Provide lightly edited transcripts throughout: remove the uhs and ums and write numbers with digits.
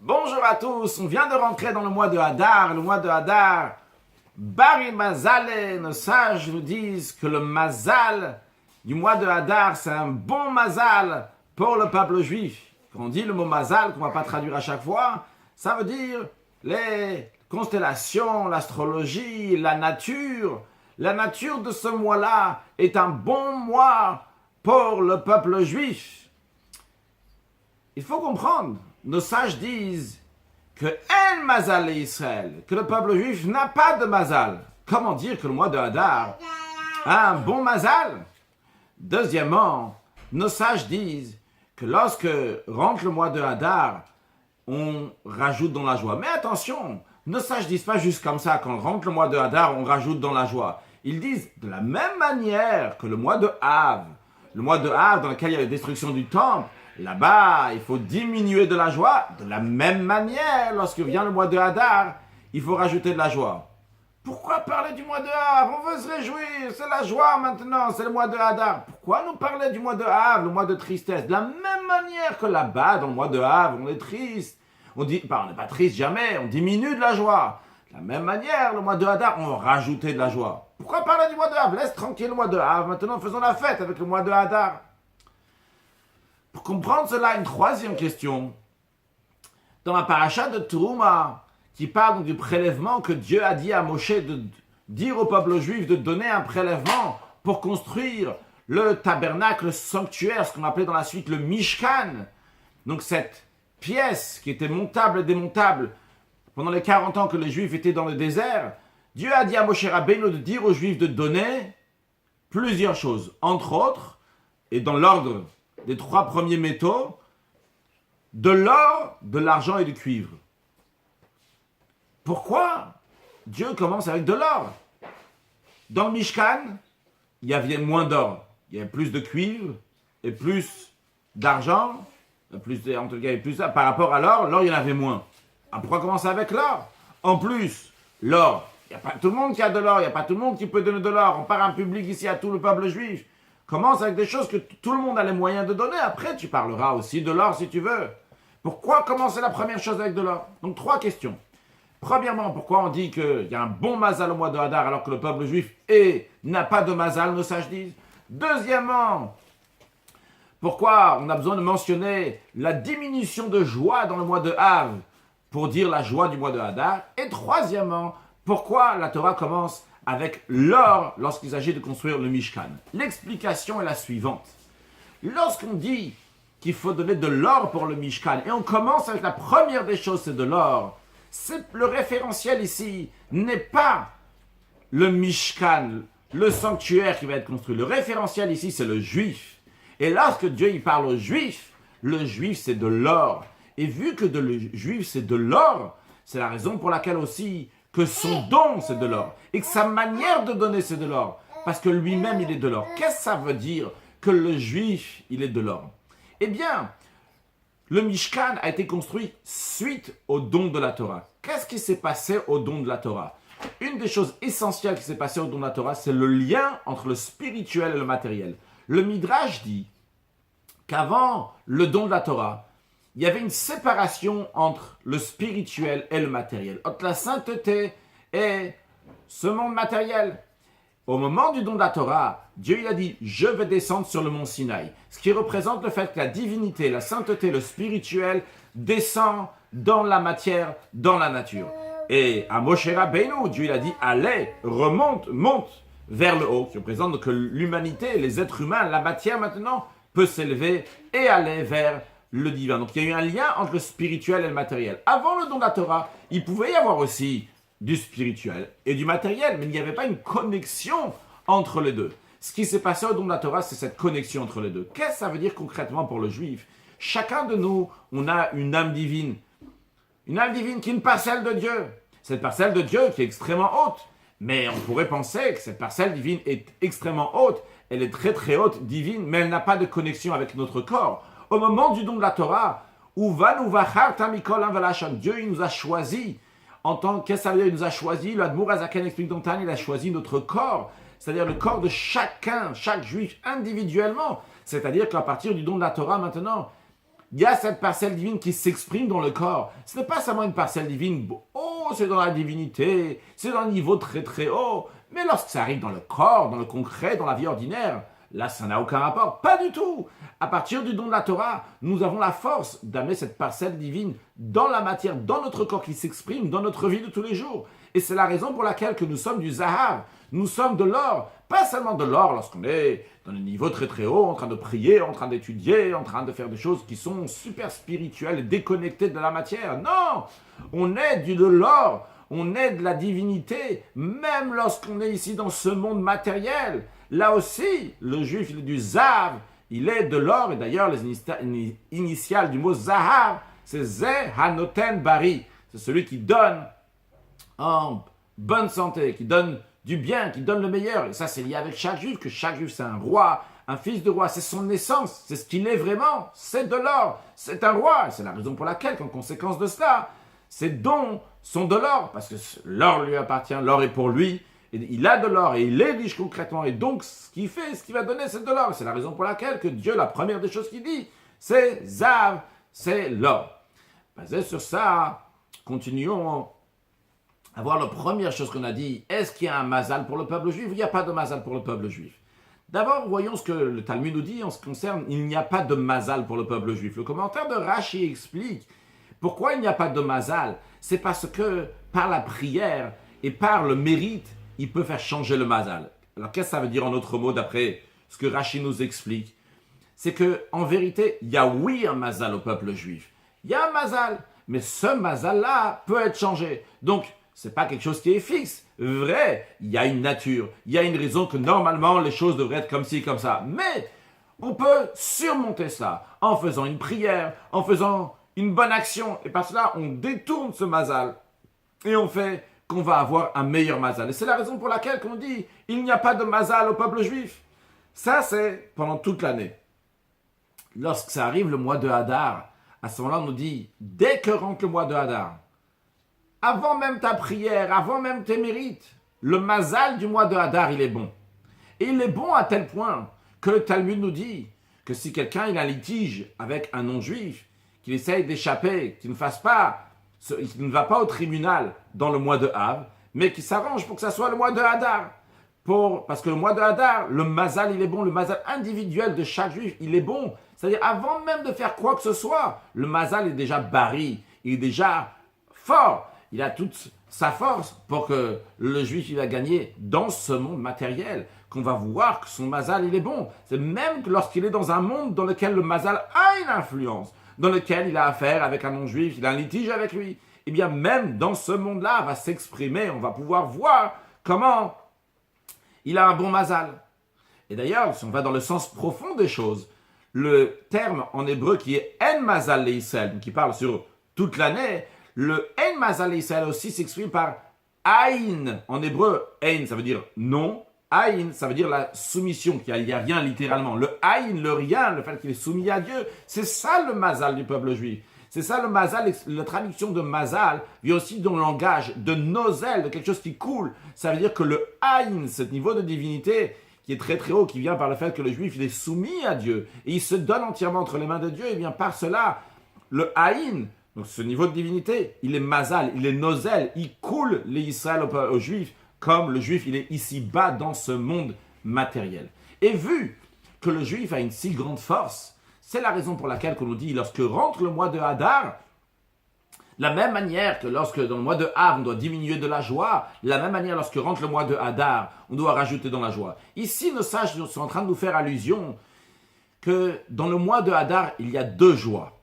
Bonjour à tous, on vient de rentrer dans le mois de Hadar. Le mois de Hadar, Bari Mazale, nos sages nous disent que le Mazal du mois de Hadar, c'est un bon Mazal pour le peuple juif. Quand on dit le mot Mazal, qu'on ne va pas traduire à chaque fois, ça veut dire les constellations, l'astrologie, la nature. La nature de ce mois-là est un bon mois pour le peuple juif. Il faut comprendre, nos sages disent que El Mazal Israël, que le peuple juif n'a pas de Mazal. Comment dire que le mois de Hadar a un bon Mazal? Deuxièmement, nos sages disent que lorsque rentre le mois de Hadar, on rajoute dans la joie. Mais attention, nos sages disent pas juste comme ça, quand rentre le mois de Hadar, on rajoute dans la joie. Ils disent de la même manière que le mois de Av, dans lequel il y a la destruction du temple, là-bas, il faut diminuer de la joie. De la même manière, lorsque vient le mois de Hadar, il faut rajouter de la joie. Pourquoi parler du mois de Av? On veut se réjouir, c'est la joie maintenant, c'est le mois de Hadar. Pourquoi nous parler du mois de Av, le mois de tristesse? De la même manière que là-bas, dans le mois de Av, on est triste. On n'est pas triste jamais, on diminue de la joie. De la même manière, le mois de Hadar, on va rajouter de la joie. Pourquoi parler du mois de Av? Laisse tranquille le mois de Av, maintenant faisons la fête avec le mois de Hadar. Pour comprendre cela, une troisième question. Dans la paracha de Trouma, qui parle du prélèvement que Dieu a dit à Moshe de dire au peuple juif de donner un prélèvement pour construire le tabernacle, le sanctuaire, ce qu'on appelait dans la suite le Mishkan. Donc cette pièce qui était montable et démontable pendant les 40 ans que les Juifs étaient dans le désert, Dieu a dit à Moshe Rabbeinu de dire aux Juifs de donner plusieurs choses. Entre autres, et dans l'ordre des 3 premiers métaux, de l'or, de l'argent et du cuivre. Pourquoi Dieu commence avec de l'or? Dans le Mishkan, il y avait moins d'or. Il y avait plus de cuivre et plus d'argent. En tout cas, il y avait plus par rapport à l'or, il y en avait moins. Alors pourquoi commencer avec l'or? En plus, l'or, il n'y a pas tout le monde qui a de l'or, il n'y a pas tout le monde qui peut donner de l'or. On part un public ici à tout le peuple juif. Commence avec des choses que tout le monde a les moyens de donner. Après, tu parleras aussi de l'or si tu veux. Pourquoi commencer la première chose avec de l'or? Donc, 3 questions. Premièrement, pourquoi on dit qu'il y a un bon mazal au mois de Hadar alors que le peuple juif n'a pas de mazal, nos sages disent. Deuxièmement, pourquoi on a besoin de mentionner la diminution de joie dans le mois de Av pour dire la joie du mois de Hadar. Et troisièmement, pourquoi la Torah commence avec l'or lorsqu'il s'agit de construire le Mishkan. L'explication est la suivante. Lorsqu'on dit qu'il faut donner de l'or pour le Mishkan, et on commence avec la première des choses, c'est de l'or, le référentiel ici n'est pas le Mishkan, le sanctuaire qui va être construit. Le référentiel ici, c'est le juif. Et lorsque Dieu y parle aux juifs, le juif, c'est de l'or. Et vu que le juif, c'est de l'or, c'est la raison pour laquelle aussi que son don, c'est de l'or. Et que sa manière de donner, c'est de l'or. Parce que lui-même, il est de l'or. Qu'est-ce que ça veut dire que le juif, il est de l'or? Eh bien, le Mishkan a été construit suite au don de la Torah. Qu'est-ce qui s'est passé au don de la Torah? Une des choses essentielles qui s'est passée au don de la Torah, c'est le lien entre le spirituel et le matériel. Le Midrash dit qu'avant le don de la Torah, il y avait une séparation entre le spirituel et le matériel, entre la sainteté et ce monde matériel. Au moment du don de la Torah, Dieu il a dit « Je vais descendre sur le mont Sinaï », ce qui représente le fait que la divinité, la sainteté, le spirituel descend dans la matière, dans la nature. Et à Moshe Rabbeinu, Dieu il a dit « Allez, remonte, monte vers le haut », qui représente que l'humanité, les êtres humains, la matière maintenant, peut s'élever et aller vers le divin. Donc il y a eu un lien entre le spirituel et le matériel. Avant le don de la Torah, il pouvait y avoir aussi du spirituel et du matériel, mais il n'y avait pas une connexion entre les deux. Ce qui s'est passé au don de la Torah, c'est cette connexion entre les deux. Qu'est-ce que ça veut dire concrètement pour le juif? Chacun de nous, on a une âme divine. Une âme divine qui est une parcelle de Dieu. Cette parcelle de Dieu qui est extrêmement haute. Mais on pourrait penser que cette parcelle divine est extrêmement haute. Elle est très très haute, divine, mais elle n'a pas de connexion avec notre corps. Au moment du don de la Torah, Dieu il nous a choisis. En tant qu'est-ce que ça veut dire, il nous a choisis. L'Admour Azaken explique dans Tanya, il a choisi notre corps, c'est-à-dire le corps de chacun, chaque juif individuellement. C'est-à-dire qu'à partir du don de la Torah maintenant, il y a cette parcelle divine qui s'exprime dans le corps. Ce n'est pas seulement une parcelle divine, oh, c'est dans la divinité, c'est dans un niveau très très haut. Mais lorsque ça arrive dans le corps, dans le concret, dans la vie ordinaire, là, ça n'a aucun rapport. Pas du tout. À partir du don de la Torah, nous avons la force d'amener cette parcelle divine dans la matière, dans notre corps qui s'exprime, dans notre vie de tous les jours. Et c'est la raison pour laquelle que nous sommes du Zahav, nous sommes de l'or. Pas seulement de l'or lorsqu'on est dans un niveau très très haut, en train de prier, en train d'étudier, en train de faire des choses qui sont super spirituelles et déconnectées de la matière. Non, on est de l'or, on est de la divinité, même lorsqu'on est ici dans ce monde matériel. Là aussi, le juif, il est du Zahav, il est de l'or, et d'ailleurs les initiales du mot Zahav, c'est Zeh Hanoten Bari, c'est celui qui donne en bonne santé, qui donne du bien, qui donne le meilleur. Et ça, c'est lié avec chaque juif, que chaque juif, c'est un roi, un fils de roi, c'est son essence, c'est ce qu'il est vraiment, c'est de l'or, c'est un roi. Et c'est la raison pour laquelle, en conséquence de cela, ses dons sont de l'or, parce que l'or lui appartient, l'or est pour lui, et il a de l'or, et il est riche concrètement, et donc ce qu'il fait, ce qu'il va donner, c'est de l'or. C'est la raison pour laquelle que Dieu, la première des choses qu'il dit, c'est Zav, c'est l'or. Basé sur ça, continuons à voir la première chose qu'on a dit. Est-ce qu'il y a un mazal pour le peuple juif ou il n'y a pas de mazal pour le peuple juif? D'abord, voyons ce que le Talmud nous dit en ce qui concerne, il n'y a pas de mazal pour le peuple juif. Le commentaire de Rashi explique pourquoi il n'y a pas de mazal. C'est parce que par la prière et par le mérite, il peut faire changer le mazal. Alors qu'est-ce que ça veut dire en autre mot d'après ce que Rashi nous explique? C'est que en vérité, il y a oui un mazal au peuple juif. Il y a un mazal, mais ce mazal-là peut être changé. Donc, c'est pas quelque chose qui est fixe. Vrai, il y a une nature, il y a une raison que normalement les choses devraient être comme ci, comme ça. Mais on peut surmonter ça en faisant une prière, en faisant une bonne action. Et par cela, on détourne ce mazal et on fait qu'on va avoir un meilleur mazal. Et c'est la raison pour laquelle on dit il n'y a pas de mazal au peuple juif. Ça, c'est pendant toute l'année. Lorsque ça arrive le mois de Hadar, à ce moment-là, on nous dit dès que rentre le mois de Hadar, avant même ta prière, avant même tes mérites, le mazal du mois de Hadar, il est bon. Et il est bon à tel point que le Talmud nous dit que si quelqu'un il a un litige avec un non-juif, qu'il essaye d'échapper, qu'il ne ne va pas au tribunal dans le mois de Av, mais qu'il s'arrange pour que ça soit le mois de Hadar. Parce que le mois de Hadar, le mazal, il est bon, le mazal individuel de chaque juif, il est bon. C'est-à-dire, avant même de faire quoi que ce soit, le mazal est déjà bari, il est déjà fort. Il a toute sa force pour que le juif il va gagner dans ce monde matériel, qu'on va voir que son mazal il est bon. C'est même que lorsqu'il est dans un monde dans lequel le mazal a une influence, dans lequel il a affaire avec un non-juif, il a un litige avec lui, et bien même dans ce monde-là, va s'exprimer, on va pouvoir voir comment il a un bon mazal. Et d'ailleurs, si on va dans le sens profond des choses, le terme en hébreu qui est En Mazal Leïsraël, qui parle sur toute l'année, le En Mazal Israël aussi s'exprime par Aïn. En hébreu, Ein, ça veut dire non. Aïn, ça veut dire la soumission, qu'il n'y a rien littéralement. Le Aïn, le rien, le fait qu'il est soumis à Dieu, c'est ça le Mazal du peuple juif. C'est ça le Mazal, la traduction de Mazal vient aussi dans le langage de Nozel, de quelque chose qui coule. Ça veut dire que le Aïn, ce niveau de divinité qui est très très haut, qui vient par le fait que le juif il est soumis à Dieu et il se donne entièrement entre les mains de Dieu, et bien par cela, le Aïn, donc ce niveau de divinité, il est mazal, il est nozel, il coule les Israël aux Juifs, comme le Juif il est ici-bas dans ce monde matériel. Et vu que le Juif a une si grande force, c'est la raison pour laquelle on nous dit, lorsque rentre le mois de Hadar, la même manière que lorsque dans le mois de Av, on doit diminuer de la joie, la même manière lorsque rentre le mois de Hadar, on doit rajouter dans la joie. Ici, nos sages sont en train de nous faire allusion que dans le mois de Hadar, il y a deux joies.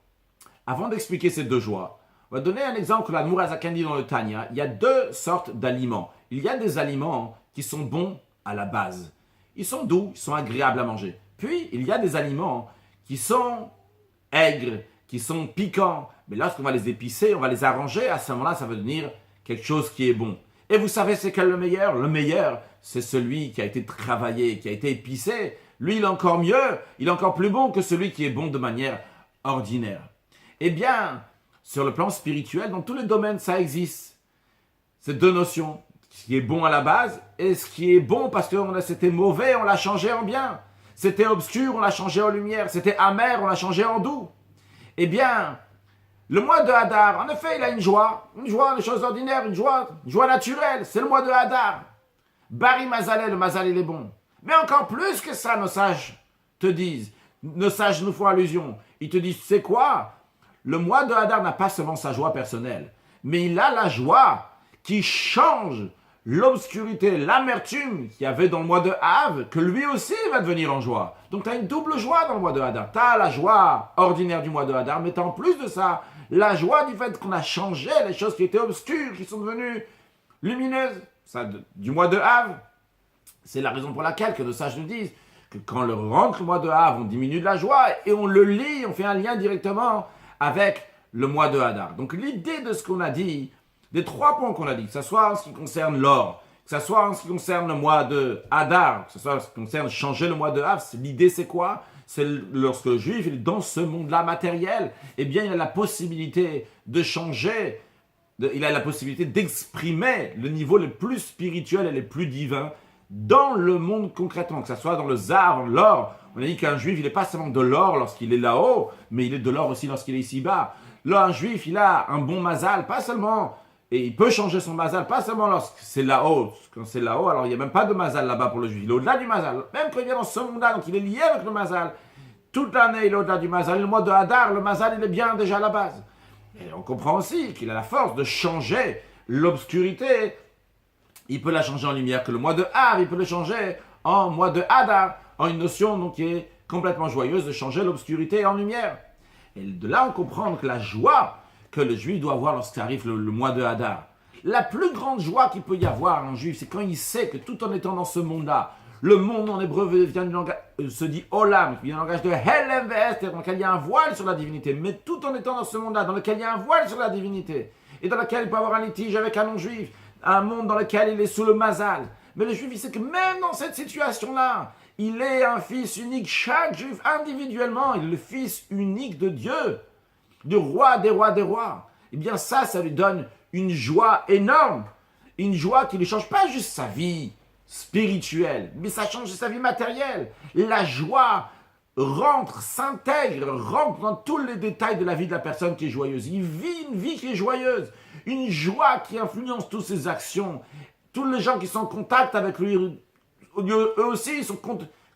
Avant d'expliquer ces deux joies, on va donner un exemple que la Mourazakan dit dans le Tanya. Il y a deux sortes d'aliments. Il y a des aliments qui sont bons à la base. Ils sont doux, ils sont agréables à manger. Puis, il y a des aliments qui sont aigres, qui sont piquants. Mais lorsqu'on va les épicer, on va les arranger, à ce moment-là, ça va devenir quelque chose qui est bon. Et vous savez c'est quel le meilleur? Le meilleur, c'est celui qui a été travaillé, qui a été épicé. Lui, il est encore mieux, il est encore plus bon que celui qui est bon de manière ordinaire. Eh bien, sur le plan spirituel, dans tous les domaines, ça existe. Ces deux notions, ce qui est bon à la base et ce qui est bon parce que c'était mauvais, on l'a changé en bien. C'était obscur, on l'a changé en lumière. C'était amer, on l'a changé en doux. Eh bien, le mois de Hadar, en effet, il a une joie, des choses ordinaires, une joie naturelle. C'est le mois de Hadar. Bari Mazalé, le Mazal, il est bon. Mais encore plus que ça, nos sages te disent, nos sages nous font allusion. Ils te disent, c'est quoi? Le mois de Hadar n'a pas seulement sa joie personnelle, mais il a la joie qui change l'obscurité, l'amertume qu'il y avait dans le mois de Av, que lui aussi va devenir en joie. Donc tu as une double joie dans le mois de Hadar. Tu as la joie ordinaire du mois de Hadar, mais tu as en plus de ça la joie du fait qu'on a changé les choses qui étaient obscures, qui sont devenues lumineuses. Ça, du mois de Av, c'est la raison pour laquelle que nos sages nous disent que quand le rentre le mois de Av, on diminue de la joie et on le lit, on fait un lien directement avec le mois de Hadar. Donc l'idée de ce qu'on a dit, des 3 points qu'on a dit, que ce soit en ce qui concerne l'or, que ce soit en ce qui concerne le mois de Hadar, que ce soit en ce qui concerne changer le mois de Av, l'idée c'est quoi? C'est lorsque le juif est dans ce monde-là matériel, eh bien il a la possibilité de changer, il a la possibilité d'exprimer le niveau le plus spirituel et le plus divin dans le monde concrètement, que ce soit dans le zar, dans l'or. On a dit qu'un juif, il n'est pas seulement de l'or lorsqu'il est là-haut, mais il est de l'or aussi lorsqu'il est ici-bas. Là, un juif, il a un bon mazal, pas seulement, et il peut changer son mazal, pas seulement lorsque c'est là-haut. Quand c'est là-haut, alors il n'y a même pas de mazal là-bas pour le juif. Il est au-delà du mazal. Même quand il vient dans ce monde-là, donc il est lié avec le mazal. Toute l'année, il est au-delà du mazal. Et le mois de Hadar, le mazal, il est bien déjà à la base. Et on comprend aussi qu'il a la force de changer l'obscurité. Il peut la changer en lumière, que le mois de Av, il peut le changer en mois de Hadar, en une notion donc, qui est complètement joyeuse de changer l'obscurité en lumière. Et de là, on comprend que la joie que le juif doit avoir lorsqu'arrive le mois de Hadar, la plus grande joie qu'il peut y avoir un juif, c'est quand il sait que tout en étant dans ce monde-là, le monde en hébreu vient du langage, se dit Olam, qui vient du langage de Helem Ve'ester, dans lequel il y a un voile sur la divinité, mais tout en étant dans ce monde-là, dans lequel il y a un voile sur la divinité, et dans lequel il peut avoir un litige avec un non-juif, un monde dans lequel il est sous le mazal. Mais le juif, il sait que même dans cette situation-là, il est un fils unique. Chaque juif, individuellement, il est le fils unique de Dieu, du roi des rois des rois. Eh bien ça lui donne une joie énorme. Une joie qui ne change pas juste sa vie spirituelle, mais ça change sa vie matérielle. La joie rentre dans tous les détails de la vie de la personne qui est joyeuse. Il vit une vie qui est joyeuse. Une joie qui influence toutes ses actions. Tous les gens qui sont en contact avec lui, eux aussi, ils sont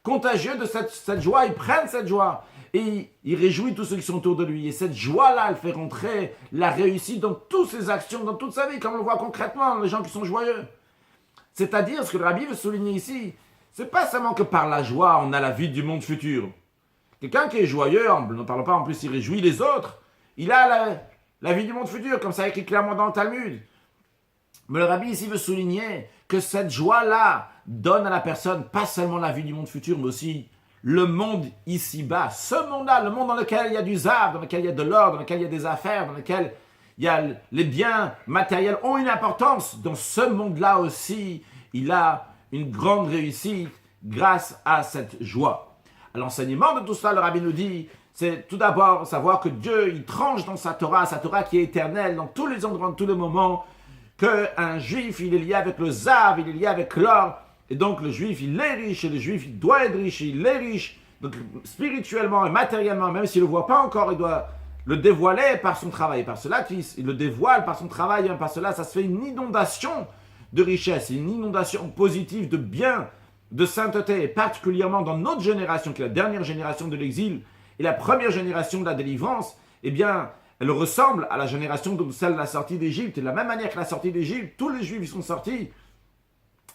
contagieux de cette joie. Ils prennent cette joie. Et il réjouit tous ceux qui sont autour de lui. Et cette joie-là, elle fait rentrer la réussite dans toutes ses actions, dans toute sa vie, comme on le voit concrètement, les gens qui sont joyeux. C'est-à-dire, ce que le Rabbi veut souligner ici, c'est pas seulement que par la joie, on a la vie du monde futur. Quelqu'un qui est joyeux, ne parlons pas en plus, il réjouit les autres. Il a la vie du monde futur, comme ça écrit clairement dans le Talmud. Mais le Rabbi ici veut souligner que cette joie-là donne à la personne pas seulement la vie du monde futur, mais aussi le monde ici-bas. Ce monde-là, le monde dans lequel il y a du zav, dans lequel il y a de l'or, dans lequel il y a des affaires, dans lequel il y a les biens matériels ont une importance. Dans ce monde-là aussi, il a une grande réussite grâce à cette joie. À l'enseignement de tout cela, le Rabbi nous dit, c'est tout d'abord savoir que Dieu, il tranche dans sa Torah qui est éternelle, dans tous les endroits, dans tous les moments, qu'un juif, il est lié avec le zav, il est lié avec l'or, et donc le juif, il est riche, et le juif, il doit être riche, il est riche, donc spirituellement et matériellement, même s'il ne le voit pas encore, il doit le dévoiler par son travail. Par cela, il le dévoile par son travail, et par cela, ça se fait une inondation de richesse, une inondation positive de bien, de sainteté, et particulièrement dans notre génération, qui est la dernière génération de l'exil, et la première génération de la délivrance, eh bien, elle ressemble à la génération de celle de la sortie d'Égypte. Et de la même manière que la sortie d'Égypte, tous les Juifs sont sortis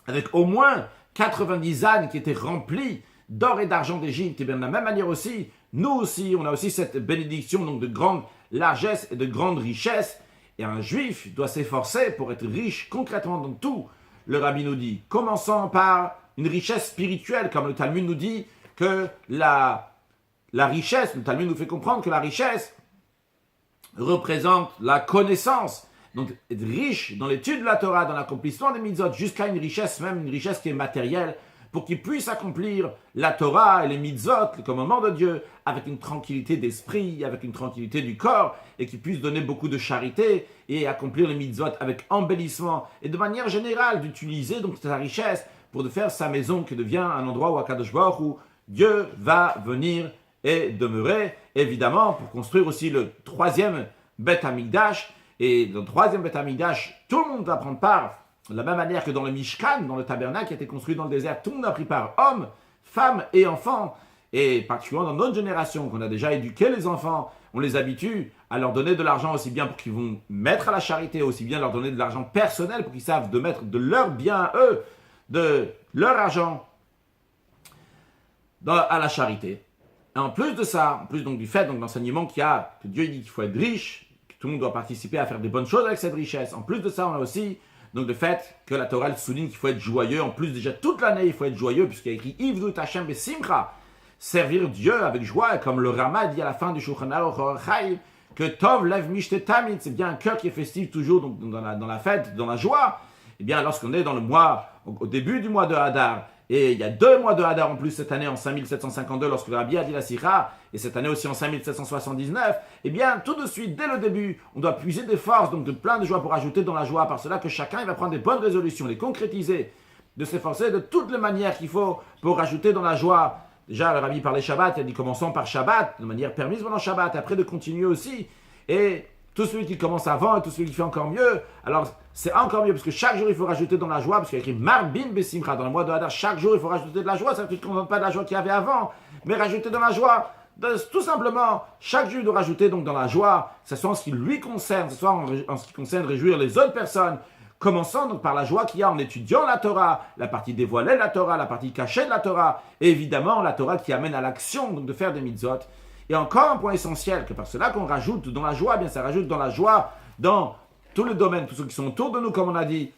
avec au moins 90 ânes qui étaient remplis d'or et d'argent d'Égypte. Et bien de la même manière aussi, nous aussi, on a aussi cette bénédiction donc de grande largesse et de grande richesse. Et un Juif doit s'efforcer pour être riche concrètement dans tout. Le Rabbi nous dit, commençons par une richesse spirituelle, comme le Talmud nous dit que la richesse, le Talmud nous fait comprendre que la richesse représente la connaissance. Donc, être riche dans l'étude de la Torah, dans l'accomplissement des mitzvot, jusqu'à une richesse, même une richesse qui est matérielle, pour qu'il puisse accomplir la Torah et les mitzvot, le commandement de Dieu, avec une tranquillité d'esprit, avec une tranquillité du corps, et qu'il puisse donner beaucoup de charité et accomplir les mitzvot avec embellissement, et de manière générale, d'utiliser donc sa richesse pour de faire sa maison qui devient un endroit où Akadosh Baruch Hu, Dieu va venir et demeurer, évidemment, pour construire aussi le troisième Beth Amikdash. Et dans le troisième Beth Amikdash, tout le monde va prendre part, de la même manière que dans le Mishkan, dans le tabernacle qui a été construit dans le désert, tout le monde a pris part, hommes, femmes et enfants. Et particulièrement dans notre génération, qu'on a déjà éduqué les enfants, on les habitue à leur donner de l'argent aussi bien pour qu'ils vont mettre à la charité, aussi bien leur donner de l'argent personnel pour qu'ils savent de mettre de leur bien, eux, de leur argent à la charité. Et en plus de ça, en plus donc du fait, donc l'enseignement qu'il y a, que Dieu dit qu'il faut être riche, que tout le monde doit participer à faire des bonnes choses avec cette richesse. En plus de ça, on a aussi donc le fait que la Torah souligne qu'il faut être joyeux. En plus, déjà toute l'année, il faut être joyeux, puisqu'il y a écrit Ivdu Hashem Besimcha, servir Dieu avec joie, et comme le Rama dit à la fin du Shulchan Aruch que Tov Lev Mishte Tamid, c'est bien un cœur qui est festif toujours donc, dans la fête, dans la joie. Et bien, lorsqu'on est dans le mois, au début du mois de Hadar, et il y a 2 mois de Hadar en plus cette année en 5752 lorsque le Rabbi a dit la Sira, et cette année aussi en 5779, eh bien tout de suite, dès le début, on doit puiser des forces, donc de plein de joie pour ajouter dans la joie, par cela que chacun il va prendre des bonnes résolutions, les concrétiser, de s'efforcer de toutes les manières qu'il faut pour ajouter dans la joie. Déjà, le Rabbi parlait Shabbat, il a dit commençons par Shabbat, de manière permise pendant Shabbat, et après de continuer aussi, et tout celui qui commence avant et tout celui qui fait encore mieux, alors c'est encore mieux, parce que chaque jour il faut rajouter dans la joie, parce qu'il y a écrit Marbin Besimcha, dans le mois de Hadar, chaque jour il faut rajouter de la joie, ça ne te contente pas de la joie qu'il y avait avant, mais rajouter dans la joie, tout simplement, chaque jour il doit rajouter donc dans la joie, que ce soit en ce qui lui concerne, que ce soit en ce qui concerne réjouir les autres personnes, commençant donc par la joie qu'il y a en étudiant la Torah, la partie dévoilée de la Torah, la partie cachée de la Torah, et évidemment la Torah qui amène à l'action donc de faire des mitzvot. Et encore un point essentiel, que par cela qu'on rajoute dans la joie, eh bien ça rajoute dans la joie dans tous les domaines, tous ceux qui sont autour de nous, comme on a dit.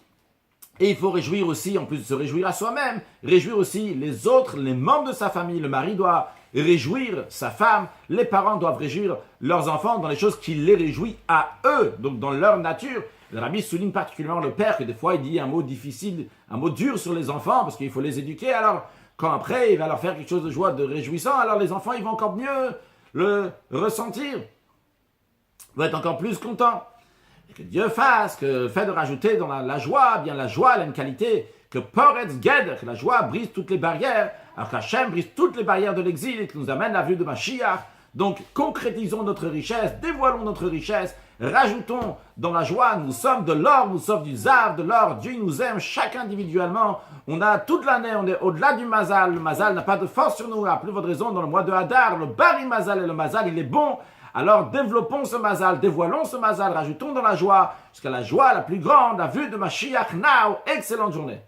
Et il faut réjouir aussi, en plus de se réjouir à soi-même, réjouir aussi les autres, les membres de sa famille. Le mari doit réjouir sa femme, les parents doivent réjouir leurs enfants dans les choses qui les réjouissent à eux, donc dans leur nature. Le Rabbi souligne particulièrement le père, que des fois il dit un mot difficile, un mot dur sur les enfants, parce qu'il faut les éduquer. Alors, quand après il va leur faire quelque chose de joie, de réjouissant, alors les enfants ils vont encore mieux le ressentir, vont être encore plus contents. Et que Dieu fasse, que le fait de rajouter dans la joie, bien la joie elle a une qualité, que Poretz Ged, que la joie brise toutes les barrières, alors qu'Hachem brise toutes les barrières de l'exil et qui nous amène à la vue de Mashiach. Donc concrétisons notre richesse, dévoilons notre richesse, rajoutons dans la joie, nous sommes de l'or, nous sommes du zav, de l'or, Dieu nous aime, chacun individuellement, on a toute l'année, on est au-delà du mazal, le mazal n'a pas de force sur nous, à plus votre raison, dans le mois de Hadar, le bari mazal et le mazal, il est bon, alors développons ce mazal, dévoilons ce mazal, rajoutons dans la joie, jusqu'à la joie la plus grande, à vue de Mashiach now, excellente journée.